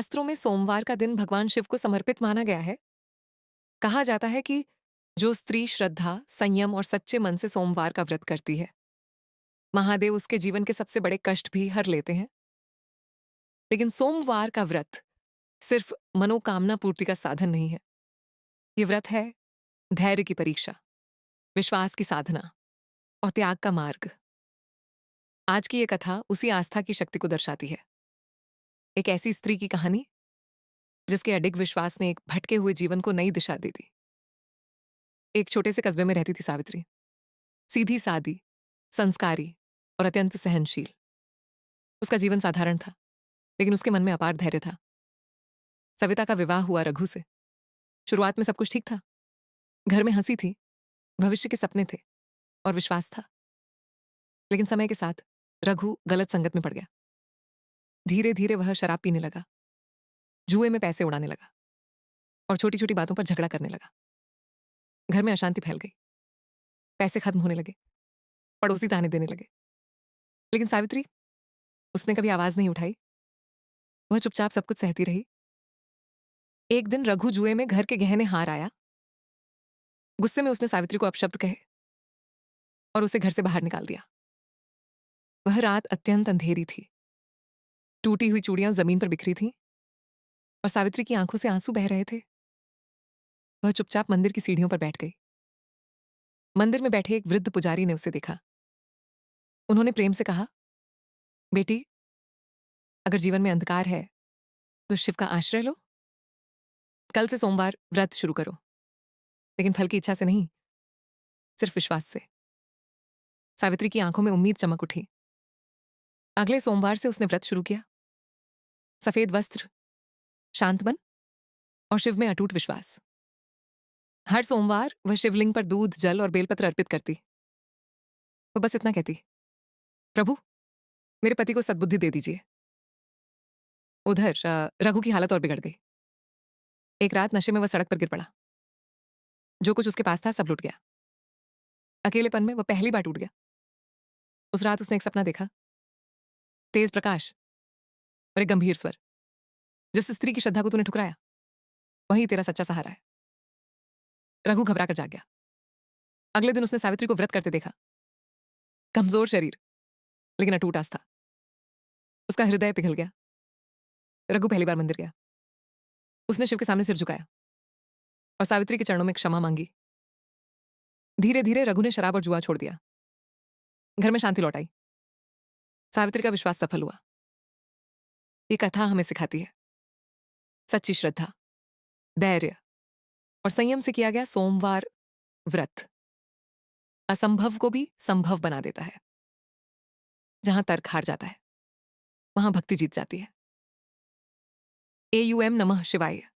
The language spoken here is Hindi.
शास्त्रों में सोमवार का दिन भगवान शिव को समर्पित माना गया है। कहा जाता है कि जो स्त्री श्रद्धा, संयम और सच्चे मन से सोमवार का व्रत करती है, महादेव उसके जीवन के सबसे बड़े कष्ट भी हर लेते हैं। लेकिन सोमवार का व्रत सिर्फ मनोकामना पूर्ति का साधन नहीं है। ये व्रत है धैर्य की परीक्षा, विश्वास की साधना और त्याग का मार्ग। आज की ये कथा उसी आस्था की शक्ति को दर्शाती है। एक ऐसी स्त्री की कहानी जिसके अडिग विश्वास ने एक भटके हुए जीवन को नई दिशा दे दी। एक छोटे से कस्बे में रहती थी सावित्री। सीधी सादी, संस्कारी और अत्यंत सहनशील। उसका जीवन साधारण था, लेकिन उसके मन में अपार धैर्य था। सविता का विवाह हुआ रघु से। शुरुआत में सब कुछ ठीक था। घर में हंसी थी, भविष्य के सपने थे और विश्वास था। लेकिन समय के साथ रघु गलत संगत में पड़ गया। धीरे धीरे वह शराब पीने लगा, जुए में पैसे उड़ाने लगा और छोटी छोटी बातों पर झगड़ा करने लगा। घर में अशांति फैल गई, पैसे खत्म होने लगे, पड़ोसी ताने देने लगे। लेकिन सावित्री, उसने कभी आवाज नहीं उठाई। वह चुपचाप सब कुछ सहती रही। एक दिन रघु जुए में घर के गहने हार आया। गुस्से में उसने सावित्री को अपशब्द कहे और उसे घर से बाहर निकाल दिया। वह रात अत्यंत अंधेरी थी। टूटी हुई चूड़ियां जमीन पर बिखरी थीं और सावित्री की आंखों से आंसू बह रहे थे। वह चुपचाप मंदिर की सीढ़ियों पर बैठ गई। मंदिर में बैठे एक वृद्ध पुजारी ने उसे देखा। उन्होंने प्रेम से कहा, बेटी, अगर जीवन में अंधकार है तो शिव का आश्रय लो। कल से सोमवार व्रत शुरू करो, लेकिन फल की इच्छा से नहीं, सिर्फ विश्वास से। सावित्री की आंखों में उम्मीद चमक उठी। अगले सोमवार से उसने व्रत शुरू किया। सफेद वस्त्र, शांत मन और शिव में अटूट विश्वास। हर सोमवार वह शिवलिंग पर दूध, जल और बेलपत्र अर्पित करती। वो बस इतना कहती, प्रभु, मेरे पति को सद्बुद्धि दे दीजिए। उधर रघु की हालत और बिगड़ गई। एक रात नशे में वह सड़क पर गिर पड़ा। जो कुछ उसके पास था सब लुट गया। अकेलेपन में वह पहली बार टूट गया। उस रात उसने एक सपना देखा। तेज प्रकाश और एक गंभीर स्वर। जिस स्त्री की श्रद्धा को तूने ठुकराया, वही तेरा सच्चा सहारा है। रघु घबरा कर जाग गया। अगले दिन उसने सावित्री को व्रत करते देखा। कमजोर शरीर, लेकिन अटूट आस्था। उसका हृदय पिघल गया। रघु पहली बार मंदिर गया। उसने शिव के सामने सिर झुकाया और सावित्री के चरणों में क्षमा मांगी। धीरे धीरे रघु ने शराब और जुआ छोड़ दिया। घर में शांति लौट आई। सावित्री का विश्वास सफल हुआ। ये कथा हमें सिखाती है, सच्ची श्रद्धा, धैर्य और संयम से किया गया सोमवार व्रत असंभव को भी संभव बना देता है। जहां तर्क हार जाता है, वहां भक्ति जीत जाती है। AUM नमः शिवाय।